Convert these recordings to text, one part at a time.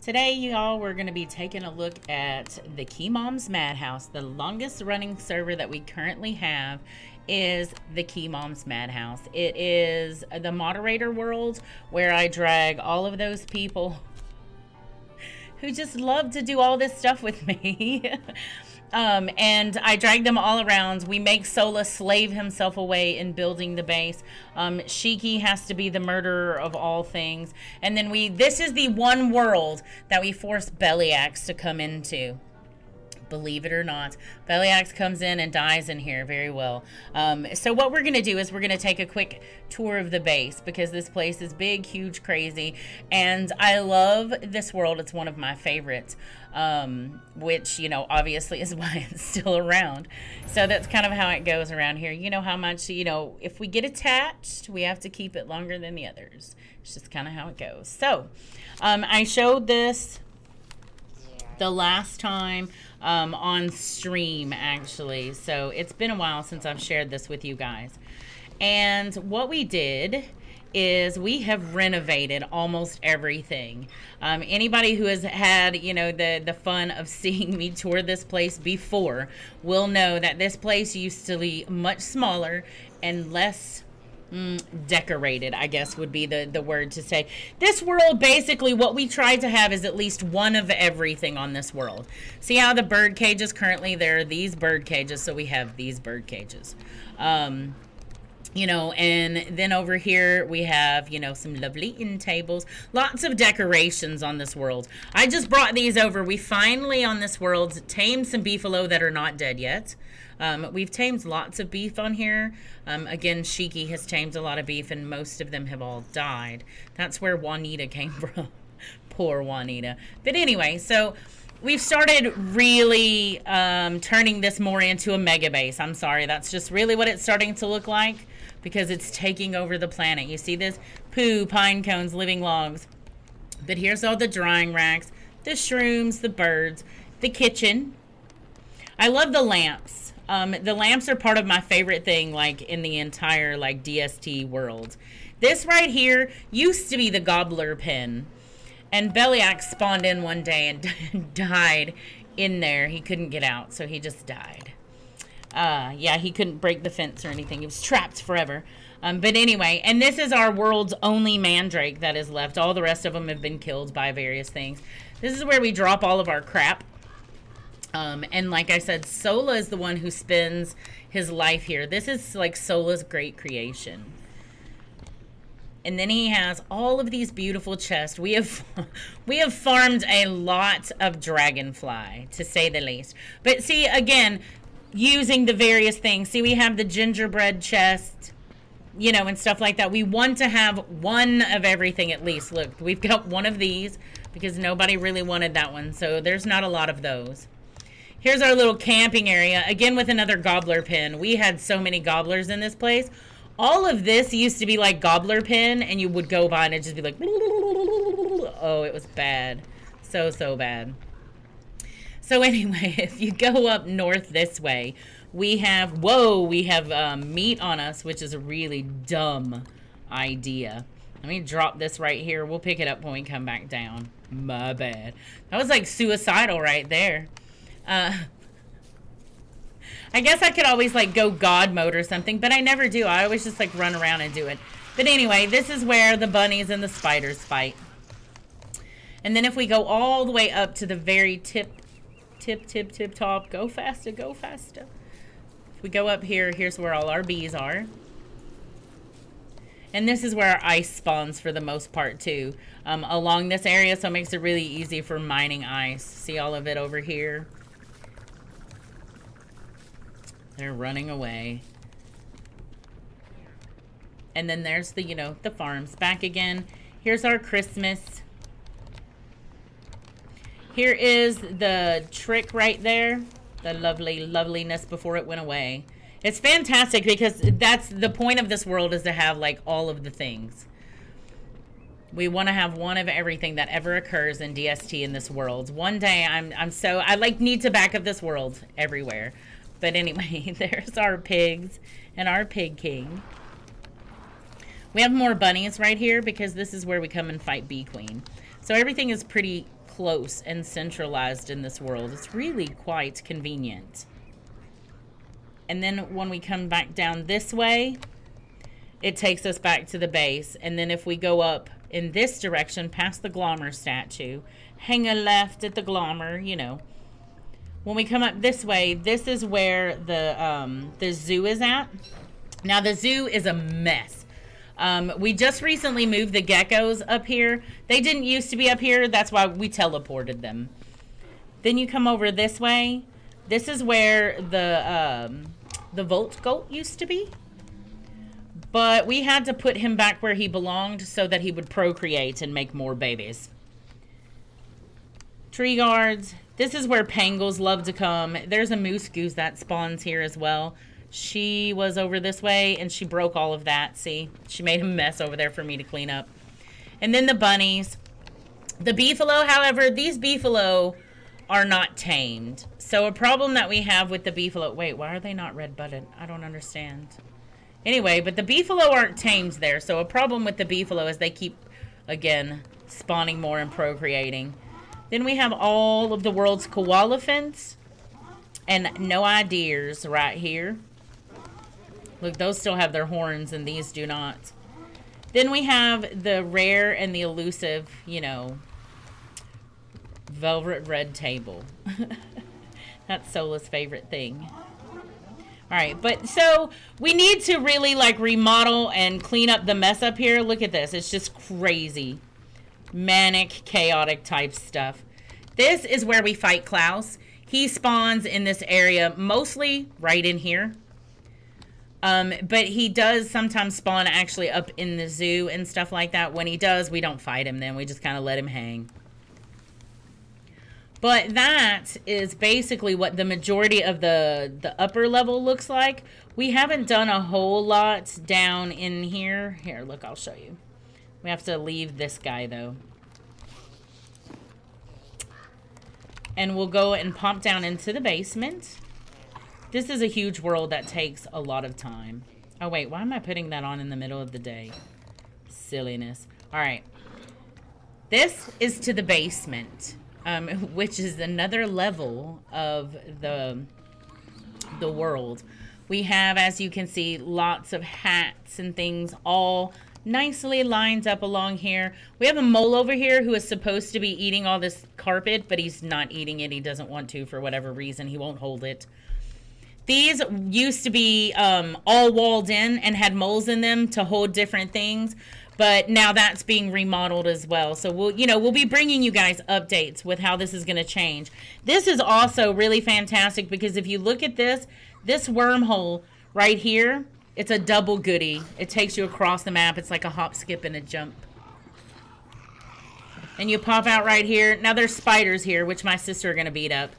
Today, y'all, we're going to be taking a look at the Key Moms Madhouse. The longest running server that we currently have is the Key Moms Madhouse. It is the moderator world where I drag all of those people who just love to do all this stuff with me. And I drag them all around. We make Sola slave himself away in building the base. Shiki has to be the murderer of all things. And then this is the one world that we force Bellyaxe to come into. Believe it or not, Bellyaxe comes in and dies in here very well. So what we're going to do is we're going to take a quick tour of the base because this place is big, huge, crazy. And I love this world. It's one of my favorites, which, you know, obviously is why it's still around. So that's kind of how it goes around here. You know how much, you know, if we get attached, we have to keep it longer than the others. It's just kind of how it goes. So I showed this the last time on stream, actually. So it's been a while since I've shared this with you guys. And what we did is we have renovated almost everything. Anybody who has had, you know, the fun of seeing me tour this place before will know that this place used to be much smaller and less decorated, I guess would be the word to say. This world, basically what we tried to have is at least one of everything on this world. See how the bird cages, currently there are these bird cages, so we have these bird cages. You know, and then over here we have, you know, some lovely end tables. Lots of decorations on this world. I just brought these over. We finally on this world tamed some beefalo that are not dead yet. We've tamed lots of beef on here. Again, Shiki has tamed a lot of beef and most of them have all died. That's where Juanita came from. Poor Juanita. But anyway, so we've started really turning this more into a mega base. I'm sorry, that's just really what it's starting to look like because it's taking over the planet. You see this? Poo, pine cones, living logs. But here's all the drying racks, the shrooms, the birds, the kitchen. I love the lamps. The lamps are part of my favorite thing, like in the entire like DST world. This right here used to be the gobbler pen, and Bellyaxe spawned in one day and died in there. He couldn't get out, so he just died. Yeah, he couldn't break the fence or anything. He was trapped forever. But anyway, and this is our world's only mandrake that is left. All the rest of them have been killed by various things. This is where we drop all of our crap. And like I said, Sola is the one who spends his life here. This is like Sola's great creation. And then he has all of these beautiful chests. We have farmed a lot of dragonfly, to say the least. But see, again, using the various things. See, we have the gingerbread chest, you know, and stuff like that. We want to have one of everything at least. Look, we've got one of these because nobody really wanted that one. So there's not a lot of those. Here's our little camping area, again with another gobbler pen. We had so many gobblers in this place. All of this used to be like gobbler pen, and you would go by and it'd just be like, oh, it was bad. So, so bad. So anyway, if you go up north this way, we have, whoa, we have meat on us, which is a really dumb idea. Let me drop this right here. We'll pick it up when we come back down. My bad. That was like suicidal right there. I guess I could always like go God mode or something, but I never do. I always just like run around and do it. But anyway, this is where the bunnies and the spiders fight. And then if we go all the way up to the very tip top, go faster, go faster. If we go up here, here's where all our bees are. And this is where our ice spawns for the most part too, along this area, so it makes it really easy for mining ice. See all of it over here? They're running away. And then there's the, you know, the farms. Back again. Here's our Christmas. Here is the trick right there. The lovely loveliness before it went away. It's fantastic because that's the point of this world, is to have like all of the things. We want to have one of everything that ever occurs in DST in this world. One day I like need to back up this world everywhere. But anyway, there's our pigs and our pig king. We have more bunnies right here because this is where we come and fight Bee Queen. So everything is pretty close and centralized in this world. It's really quite convenient. And then when we come back down this way, it takes us back to the base. And then if we go up in this direction past the Glommer statue, hang a left at the Glommer, you know. When we come up this way, this is where the zoo is at. Now the zoo is a mess. We just recently moved the geckos up here. They didn't used to be up here. That's why we teleported them. Then you come over this way. This is where the Volt Goat used to be. But we had to put him back where he belonged so that he would procreate and make more babies. Tree guards. This is where pangolins love to come. There's a moose goose that spawns here as well. She was over this way and she broke all of that. See, she made a mess over there for me to clean up. And then the bunnies. The beefalo, however, these beefalo are not tamed. So a problem that we have with the beefalo... Wait, why are they not red-butted? I don't understand. Anyway, but the beefalo aren't tamed there. So a problem with the beefalo is they keep, again, spawning more and procreating. Then we have all of the world's koalefants. And no ideas right here. Look, those still have their horns and these do not. Then we have the rare and the elusive, you know, velvet red table. That's Sola's favorite thing. All right, but so we need to really like remodel and clean up the mess up here. Look at this. It's just crazy. Manic, chaotic type stuff. This is where we fight Klaus. He spawns in this area, mostly right in here. But he does sometimes spawn actually up in the zoo and stuff like that. When he does, we don't fight him then. We just kind of let him hang. But that is basically what the majority of the upper level looks like. We haven't done a whole lot down in here. Here, look, I'll show you. We have to leave this guy, though. And we'll go and pop down into the basement. This is a huge world that takes a lot of time. Oh, wait, why am I putting that on in the middle of the day? Silliness. All right. This is to the basement, which is another level of the world. We have, as you can see, lots of hats and things all nicely lined up along here. We have a mole over here who is supposed to be eating all this carpet, but he's not eating it. He doesn't want to for whatever reason. He won't hold it. These used to be all walled in and had moles in them to hold different things, but now that's being remodeled as well. So we'll be bringing you guys updates with how this is going to change. This is also really fantastic because if you look at this wormhole right here, it's a double goodie. It takes you across the map. It's like a hop, skip, and a jump. And you pop out right here. Now there's spiders here, which my sister are going to beat up.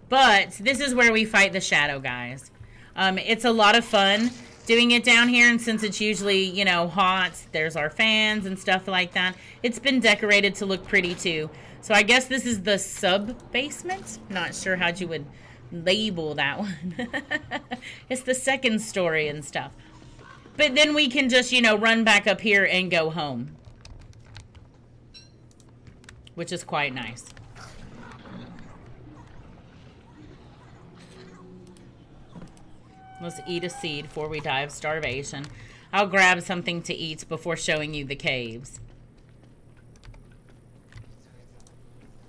But this is where we fight the shadow guys. It's a lot of fun doing it down here. And since it's usually, you know, hot, there's our fans and stuff like that. It's been decorated to look pretty too. So I guess this is the sub-basement. Not sure how you would label that one. It's the second story and stuff. But then we can just, you know, run back up here and go home. Which is quite nice. Let's eat a seed before we die of starvation. I'll grab something to eat before showing you the caves.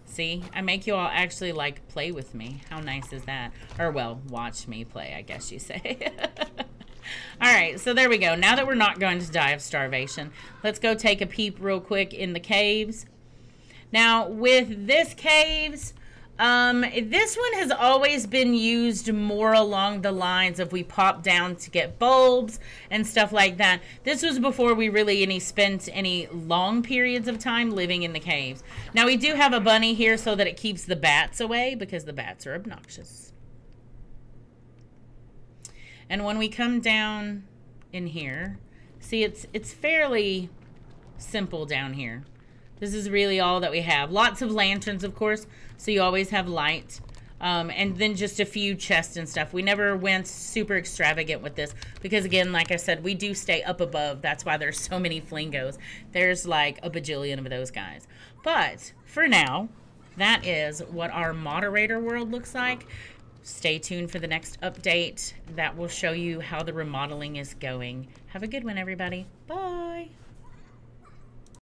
See? I make you all actually, like, play with me. How nice is that? Or, well, watch me play, I guess you say. Alright, so there we go. Now that we're not going to die of starvation, let's go take a peep real quick in the caves. Now, with this caves... this one has always been used more along the lines of we pop down to get bulbs and stuff like that. This was before we really spent any long periods of time living in the caves. Now we do have a bunny here so that it keeps the bats away because the bats are obnoxious. And when we come down in here, see it's fairly simple down here. This is really all that we have. Lots of lanterns, of course, so you always have light. And then just a few chests and stuff. We never went super extravagant with this because, again, like I said, we do stay up above. That's why there's so many flingos. There's like a bajillion of those guys. But for now, that is what our moderator world looks like. Stay tuned for the next update that will show you how the remodeling is going. Have a good one, everybody. Bye.